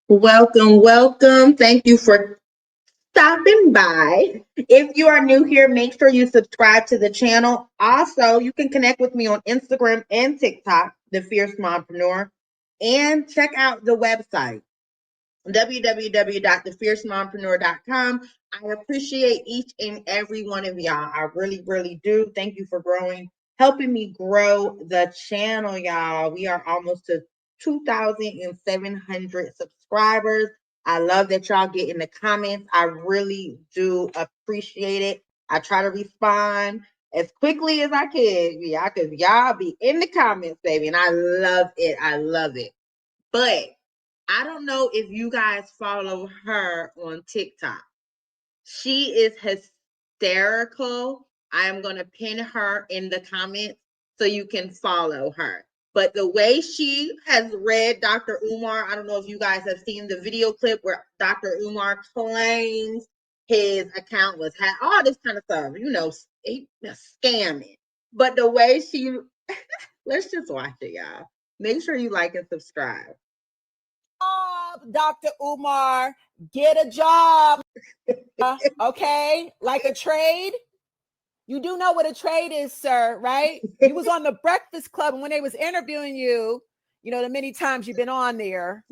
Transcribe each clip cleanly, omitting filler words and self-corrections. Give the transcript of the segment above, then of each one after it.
Welcome, welcome. Thank you for stopping by. If you are new here, make sure you subscribe to the channel. Also, you can connect with me on Instagram and TikTok, The Fierce Mompreneur, and check out the website www.thefiercemompreneur.com. I appreciate each and every one of y'all. I really, really do. Thank you for helping me grow the channel, y'all. We are almost to 2,700 subscribers. I love that y'all get in the comments. I really do appreciate it. I try to respond as quickly as I can. Yeah, because y'all be in the comments, baby. And I love it. I love it. But I don't know if you guys follow her on TikTok. She is hysterical. I am going to pin her in the comments so you can follow her. But the way she has read Dr. Umar, I don't know if you guys have seen the video clip where Dr. Umar claims his account was hacked, all this kind of stuff, scamming. But the way she, let's just watch it, y'all. Make sure you like and subscribe. Dr. Umar, get a job. Okay, like a trade. You do know what a trade is, sir, right? You was on the Breakfast Club, and when they was interviewing you, the many times you've been on there,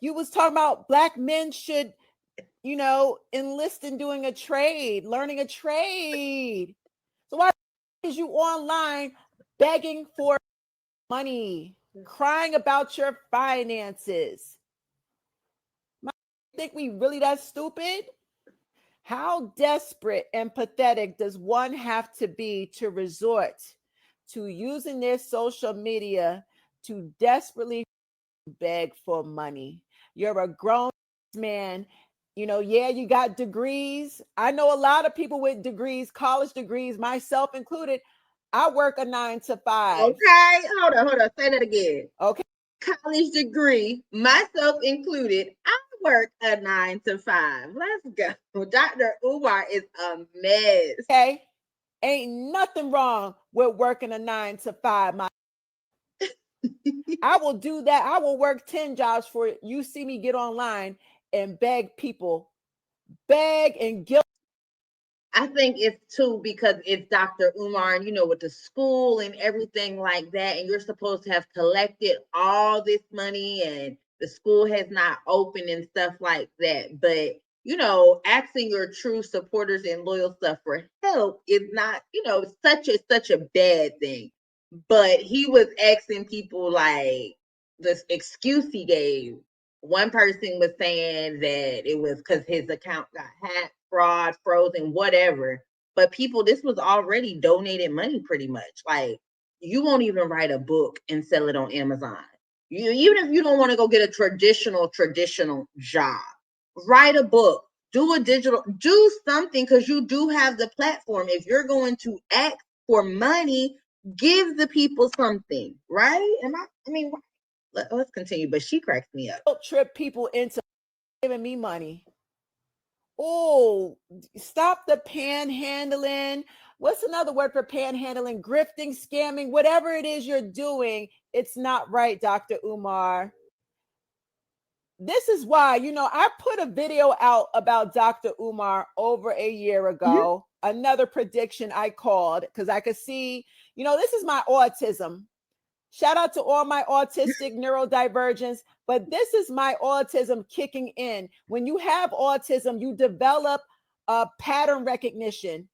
you was talking about Black men should, enlist in doing a trade, learning a trade. So why is you online begging for money, crying about your finances? Think we really that stupid? How desperate and pathetic does one have to be to resort to using their social media to desperately beg for money? You're a grown man. You got degrees. I know a lot of people with degrees, college degrees, myself included. I work a 9 to 5. Okay, hold on. Say that again. Okay. College degree, myself included. I work a 9 to 5. Let's go. Dr. Umar is a mess. Okay. Ain't nothing wrong with working a 9 to 5. I will do that. I will work 10 jobs for it. You see me get online and beg people, beg and guilt. I think it's too because it's Dr. Umar and with the school and everything like that, and you're supposed to have collected all this money and the school has not opened and stuff like that. But asking your true supporters and loyal stuff for help is not, such a bad thing. But he was asking people like this excuse he gave. One person was saying that it was because his account got hacked, fraud, frozen, whatever. But people, this was already donated money pretty much. Like, you won't even write a book and sell it on Amazon. Even if you don't want to go get a traditional job, write a book, do something because you do have the platform. If you're going to ask for money, give the people something, right? Let's continue, but she cracks me up. Trip people into giving me money. Oh, stop the panhandling. What's another word for panhandling? Grifting, scamming, whatever it is you're doing, it's not right, Dr. Umar. This is why, I put a video out about Dr. Umar over a year ago. Mm-hmm. Another prediction I called because I could see, this is my autism. Shout out to all my autistic neurodivergence, but this is my autism kicking in. When you have autism, you develop a pattern recognition.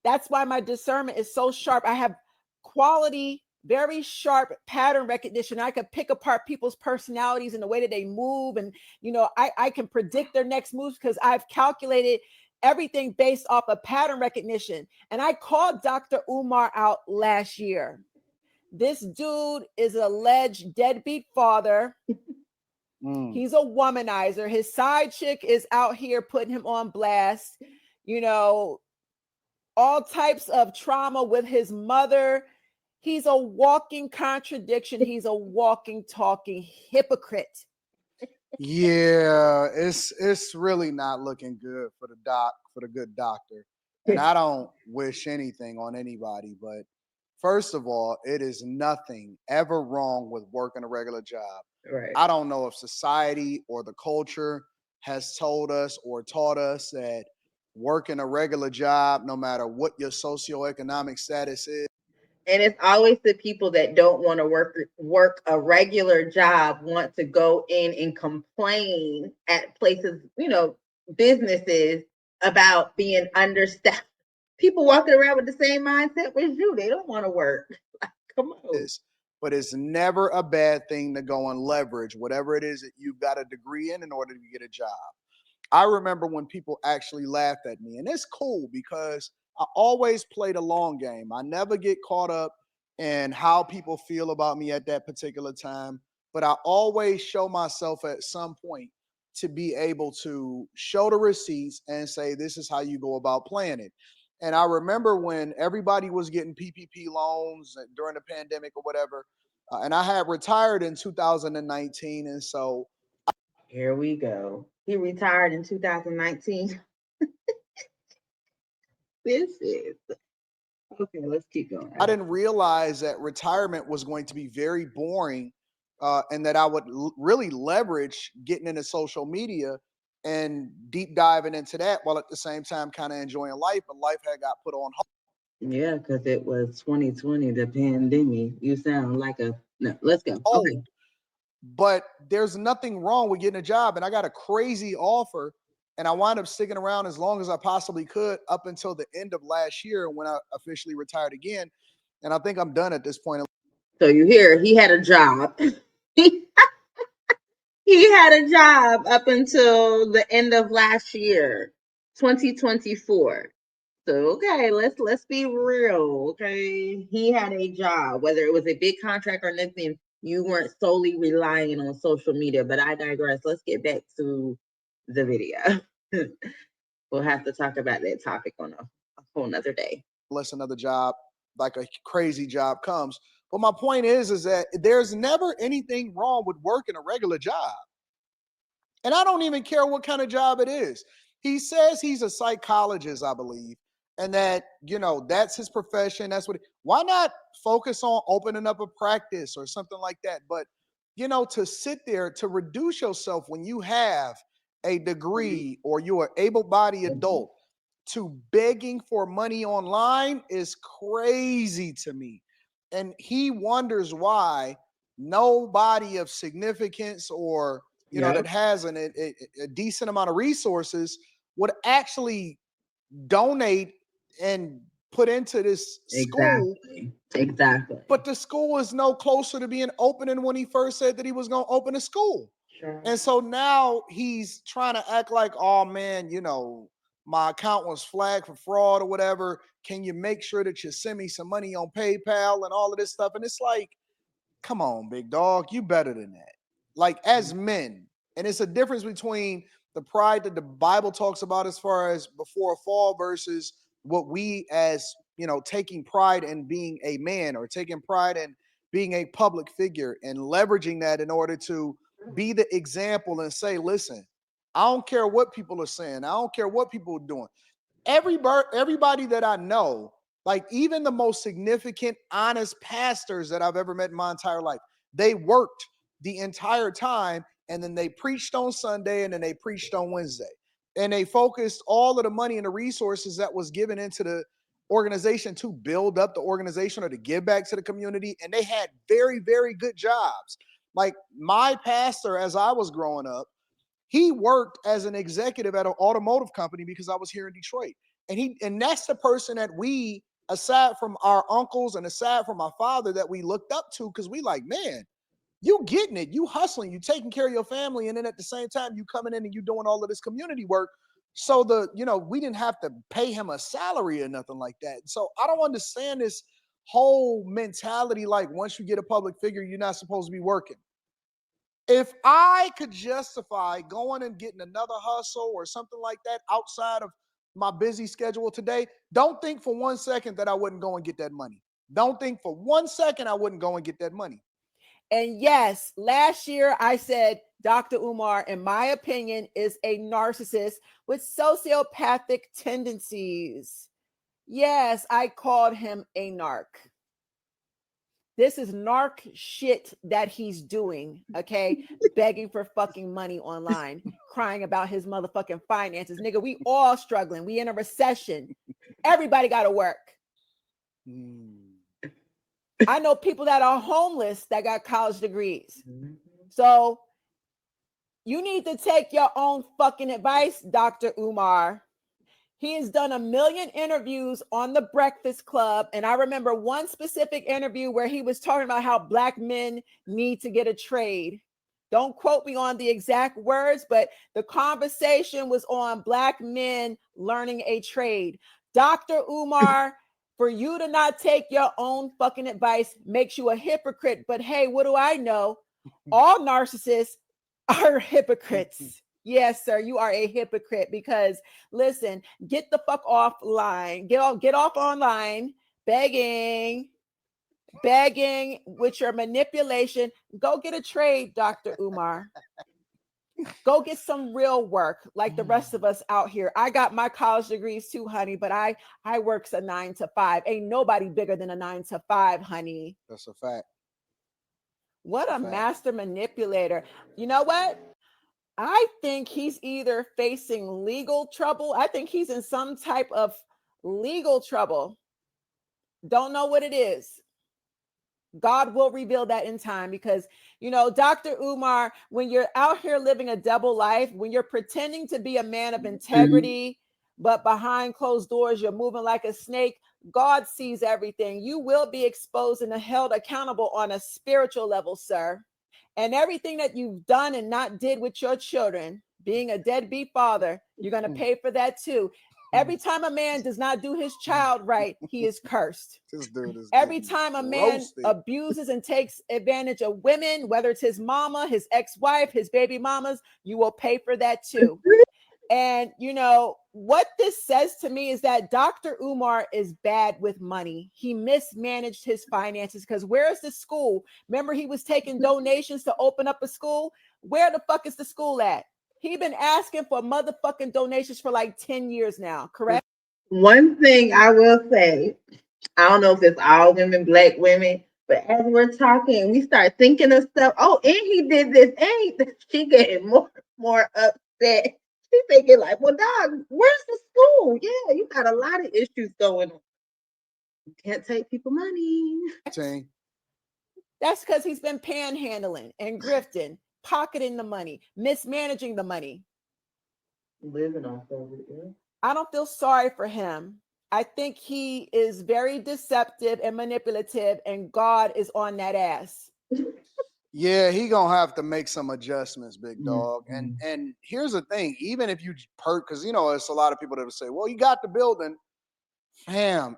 That's why my discernment is so sharp. I have quality, very sharp pattern recognition. I can pick apart people's personalities and the way that they move. And, I can predict their next moves because I've calculated everything based off of pattern recognition. And I called Dr. Umar out last year. This dude is an alleged deadbeat father. He's a womanizer. His side chick is out here putting him on blast. All types of trauma with his mother. He's a walking contradiction. He's a walking, talking hypocrite. Yeah, it's really not looking good for the good doctor. And I don't wish anything on anybody, but first of all, it is nothing ever wrong with working a regular job. Right. I don't know if society or the culture has told us or taught us that working a regular job, no matter what your socioeconomic status is. And it's always the people that don't want to work a regular job want to go in and complain at places, businesses about being understaffed. People walking around with the same mindset as you. They don't want to work. Come on. But it's never a bad thing to go and leverage whatever it is that you've got a degree in order to get a job. I remember when people actually laughed at me, and it's cool because I always play the long game. I never get caught up in how people feel about me at that particular time, but I always show myself at some point to be able to show the receipts and say, this is how you go about playing it. And I remember when everybody was getting PPP loans during the pandemic or whatever, and I had retired in 2019. And so here we go. He retired in 2019. This is okay. Let's keep going. I didn't realize that retirement was going to be very boring, and that I would really leverage getting into social media and deep diving into that while at the same time kind of enjoying life. But life had got put on hold. Yeah, because it was 2020, the pandemic. You sound like a no. Let's go. Okay. But there's nothing wrong with getting a job, and I got a crazy offer, and I wound up sticking around as long as I possibly could up until the end of last year when I officially retired again. And I think I'm done at this point. So you hear he had a job. He had a job up until the end of last year, 2024. So okay, let's be real. Okay, he had a job, whether it was a big contract or nothing. You weren't solely relying on social media. But I digress. Let's get back to the video. We'll have to talk about that topic on a whole nother day. Unless another job, like a crazy job, comes. But my point is that there's never anything wrong with working a regular job. And I don't even care what kind of job it is. He says he's a psychologist, I believe, and that, that's his profession. That's what, why not focus on opening up a practice or something like that? But, to sit there, to reduce yourself when you have a degree or you're an able-bodied adult to begging for money online is crazy to me. And he wonders why nobody of significance or that has a decent amount of resources would actually donate and put into this school. Exactly. But the school is no closer to being opening when he first said that he was going to open a school. Sure. And so now he's trying to act like, oh man, my account was flagged for fraud or whatever. Can you make sure that you send me some money on PayPal and all of this stuff? And it's like, come on, big dog, you better than that. Like, as men, and it's a difference between the pride that the Bible talks about as far as before a fall versus what we as, taking pride in being a man or taking pride in being a public figure and leveraging that in order to be the example and say, listen, I don't care what people are saying. I don't care what people are doing. Everybody that I know, like even the most significant, honest pastors that I've ever met in my entire life, they worked the entire time and then they preached on Sunday and then they preached on Wednesday. And they focused all of the money and the resources that was given into the organization to build up the organization or to give back to the community. And they had very, very good jobs. Like my pastor, as I was growing up, he worked as an executive at an automotive company because I was here in Detroit. And that's the person that we, aside from our uncles and aside from my father, that we looked up to, because we like, man, you getting it, you hustling, you taking care of your family, and then at the same time you coming in and you doing all of this community work. So we didn't have to pay him a salary or nothing like that. So I don't understand this whole mentality like once you get a public figure, you're not supposed to be working. If I could justify going and getting another hustle or something like that outside of my busy schedule today, don't think for 1 second that I wouldn't go and get that money. Don't think for 1 second I wouldn't go and get that money. And yes, last year I said Dr. Umar, in my opinion, is a narcissist with sociopathic tendencies. Yes, I called him a narc. This is narc shit that he's doing, okay? Begging for fucking money online, crying about his motherfucking finances. Nigga, we all struggling. We in a recession. Everybody got to work. I know people that are homeless that got college degrees. So you need to take your own fucking advice, Dr. Umar. He has done 1 million interviews on the Breakfast Club. And I remember one specific interview where he was talking about how Black men need to get a trade. Don't quote me on the exact words, but the conversation was on Black men learning a trade. Dr. Umar, for you to not take your own fucking advice makes you a hypocrite. But hey, what do I know? All narcissists are hypocrites. Yes, sir, you are a hypocrite because listen, get the fuck offline. Get off online begging with your manipulation. Go get a trade, Dr. Umar. Go get some real work like the rest of us out here. I got my college degrees too, honey, but I works a 9 to 5. Ain't nobody bigger than a 9 to 5, honey. That's a fact. What a master manipulator. You know what? I think he's either facing legal trouble. I think he's in some type of legal trouble. Don't know what it is. God will reveal that in time because, you know, Dr. Umar, when you're out here living a double life, when you're pretending to be a man of integrity, but behind closed doors, you're moving like a snake, God sees everything. You will be exposed and held accountable on a spiritual level, sir. And everything that you've done and not did with your children, being a deadbeat father, you're going to pay for that too. Every time a man does not do his child right, he is cursed. This dude is Every time a man roasted. abuses and takes advantage of women, whether it's his mama, his ex-wife, his baby mamas, you will pay for that too. And you know what this says to me is that Dr. Umar is bad with money. He mismanaged his finances because where's the school? Remember, he was taking donations to open up a school. Where the fuck is the school at? He's been asking for motherfucking donations for like 10 years now, correct? One thing I will say, I don't know if it's all women, Black women, but as we're talking, we start thinking of stuff. Oh, and he did this, and she getting more upset. She's thinking like, well, dog, where's the school? Yeah, you got a lot of issues going on. You can't take people money. That's because he's been panhandling and grifting, pocketing the money, mismanaging the money. Living off of it, yeah. I don't feel sorry for him. I think he is very deceptive and manipulative, and God is on that ass. Yeah, he gonna have to make some adjustments, big dog. And here's the thing: even if you because you know, it's a lot of people that will say, "Well, you got the building." Fam,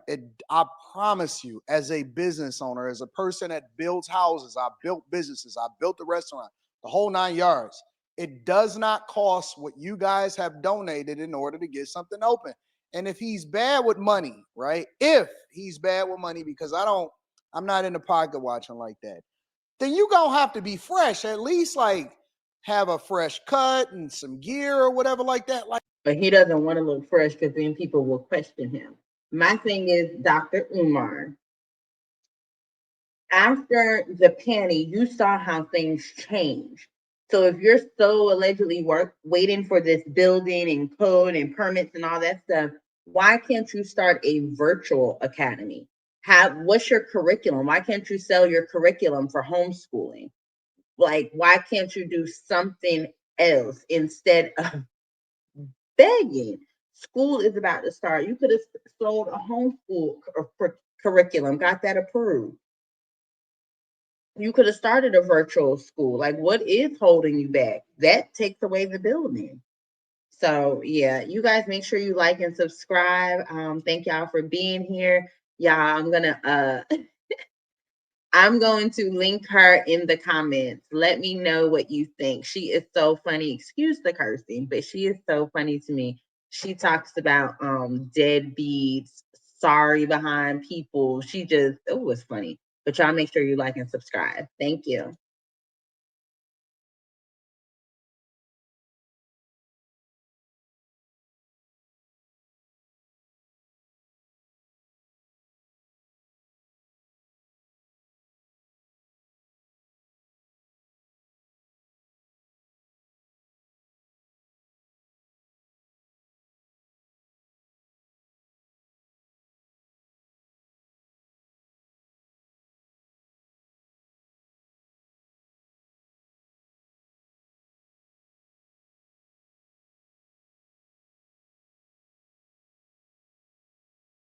I promise you, as a business owner, as a person that builds houses, I built businesses, I built the restaurant, the whole 9 yards. It does not cost what you guys have donated in order to get something open. And if he's bad with money, right? If he's bad with money, because I'm not into pocket watching like that, then you gonna have to be fresh. At least like have a fresh cut and some gear or whatever like that. Like, but he doesn't want to look fresh because then people will question him. My thing is, Dr. Umar, after the panty, you saw how things changed. So if you're so allegedly waiting for this building and code and permits and all that stuff, why can't you start a virtual academy? What's your curriculum? Why can't you sell your curriculum for homeschooling? Like, why can't you do something else instead of begging? School is about to start. You could have sold a homeschool curriculum, got that approved. You could have started a virtual school. Like, what is holding you back? That takes away the building. So yeah, you guys make sure you like and subscribe. Thank y'all for being here. Y'all, I'm going to link her in the comments. Let me know what you think. She is so funny. Excuse the cursing, but she is so funny to me. She talks about deadbeats, sorry behind people. It was funny. But y'all make sure you like and subscribe. Thank you.